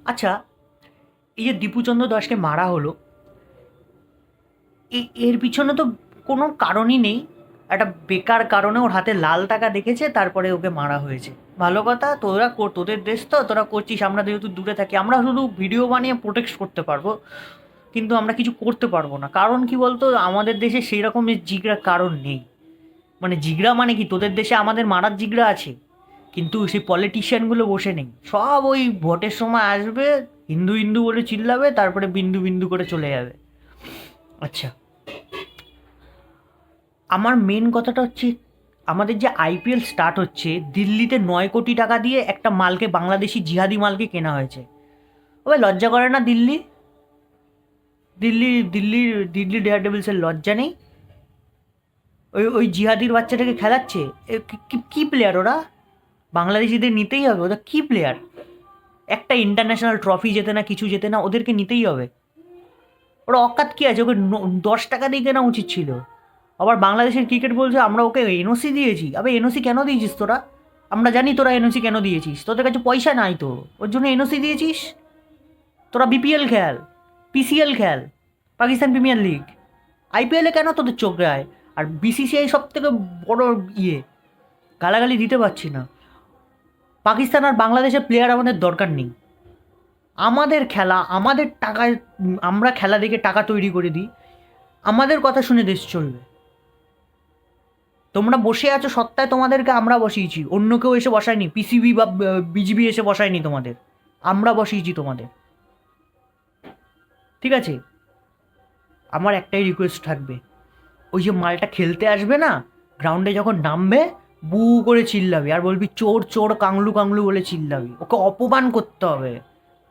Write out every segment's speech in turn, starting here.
আচ্ছা, এই যে দীপুচন্দ্র দাসকে মারা হলো, এর পিছনে তো কোনো কারণই নেই। একটা বেকার কারণে ওর হাতে লাল টাকা দেখেছে, তারপরে ওকে মারা হয়েছে। ভালো কথা, তোরা তোদের দেশ তো, তোরা করছিস। আমরা যেহেতু দূরে থাকি, আমরা শুধু ভিডিও বানিয়ে প্রোটেক্ট করতে পারবো, কিন্তু আমরা কিছু করতে পারবো না। কারণ কি বলতো, আমাদের দেশে সেই রকমের জিগড়া কারণ নেই। মানে জিগড়া মানে কি, তোদের দেশে আমাদের মারার জিগড়া আছে, কিন্তু সেই পলিটিশিয়ানগুলো বসে নেই। সব ওই ভোটের সময় আসবে, হিন্দু হিন্দু বলে চিল্লাবে, তারপরে বিন্দু বিন্দু করে চলে যাবে। আচ্ছা, আমার মেন কথাটা হচ্ছে, আমাদের যে আইপিএল স্টার্ট হচ্ছে, দিল্লিতে 9 কোটি টাকা দিয়ে একটা মালকে, বাংলাদেশি জিহাদি মালকে কেনা হয়েছে। ওই লজ্জা করে না দিল্লি? দিল্লি ডেয়ার ডেভিলসের লজ্জা নেই? ওই ওই জিহাদির বাচ্চাটাকে খেলাচ্ছে। কি প্লেয়ার ওরা? বাংলাদেশিদের নিতেই হবে, ওরা কি প্লেয়ার? একটা ইন্টারন্যাশনাল ট্রফি জেতে না, কিছু জেতে না, ওদেরকে নিতেই হবে। ওরা অকাত কি আছে? ওকে 10 টাকা দিয়ে কেনা উচিত ছিল। আবার বাংলাদেশের ক্রিকেট বলছে আমরা ওকে এনওসি দিয়েছি। আবে এনওসি কেন দিয়েছিস তোরা? আমরা জানি তোরা এনওসি কেন দিয়েছিস, তোদের কাছে পয়সা নাই তো, ওর জন্য এনওসি দিয়েছিস। তোরা বিপিএল খেল, পিসিএল খেল, পাকিস্তান প্রিমিয়ার লিগ। আইপিএলে কেন তোদের চোখ যায়? আর বিসিসিআই সব থেকে বড় ইয়ে, গালাগালি দিতে পারছি না। পাকিস্তান আর বাংলাদেশের প্লেয়ার আমাদের দরকার নেই। আমাদের খেলা, আমাদের টাকায়, আমরা খেলা দেখে টাকা তৈরি করে দিই, আমাদের কথা শুনে দেশ চলবে। তোমরা বসে আছো সত্তায়, তোমাদেরকে আমরা বসিয়েছি, অন্য কেউ এসে বসায়নি। পিসিবি বা বিজিবি এসে বসায়নি তোমাদের, আমরা বসিয়েছি তোমাদের। ঠিক আছে? আমার একটাই রিকোয়েস্ট থাকবে, ওই যে মালটা খেলতে আসবে না, গ্রাউন্ডে যখন নামবে, বু করে চিল্লাবি আর বলবি চোর চোর কাংলু কাংলু বলে চিল্লাবি। ওকে অপমান করতে হবে,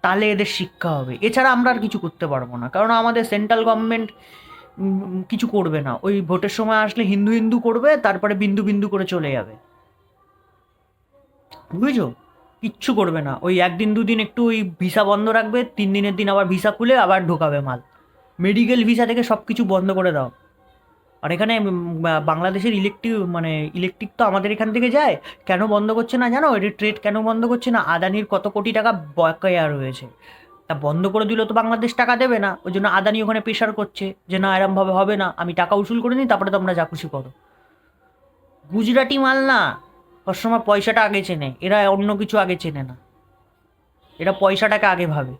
তাহলে এদের শিক্ষা হবে। এছাড়া আমরা আর কিছু করতে পারবো না, কারণ আমাদের সেন্ট্রাল গভর্নমেন্ট কিছু করবে না। ওই ভোটের সময় আসলে হিন্দু হিন্দু করবে, তারপরে বিন্দু বিন্দু করে চলে যাবে। বুঝেছো? কিচ্ছু করবে না। ওই একদিন দুদিন একটু ওই ভিসা বন্ধ রাখবে, 3 দিনের দিন আবার ভিসা খুলে আবার ঢোকাবে মাল। মেডিকেল ভিসা থেকে সব কিছু বন্ধ করে দাও। আর এখানে বাংলাদেশের ইলেকট্রিক তো আমাদের এখান থেকে যায়। কেন বন্ধ করছে না জানো? এটা ট্রেড কেন বন্ধ করছে না? আদানির কত কোটি টাকা বকেয়া রয়েছে। তা বন্ধ করে দিলে তো বাংলাদেশ টাকা দেবে না, ওই জন্য আদানি ওখানে প্রেশার করছে যে না, এরমভাবে হবে না, আমি টাকা উসুল করে নিই, তারপরে তোমরা যা খুশি করো। গুজরাটি মাল না, সবসময় পয়সাটা আগে চেনে, এরা অন্য কিছু আগে চেনে না। এরা পয়সাটাকে আগে ভাবে।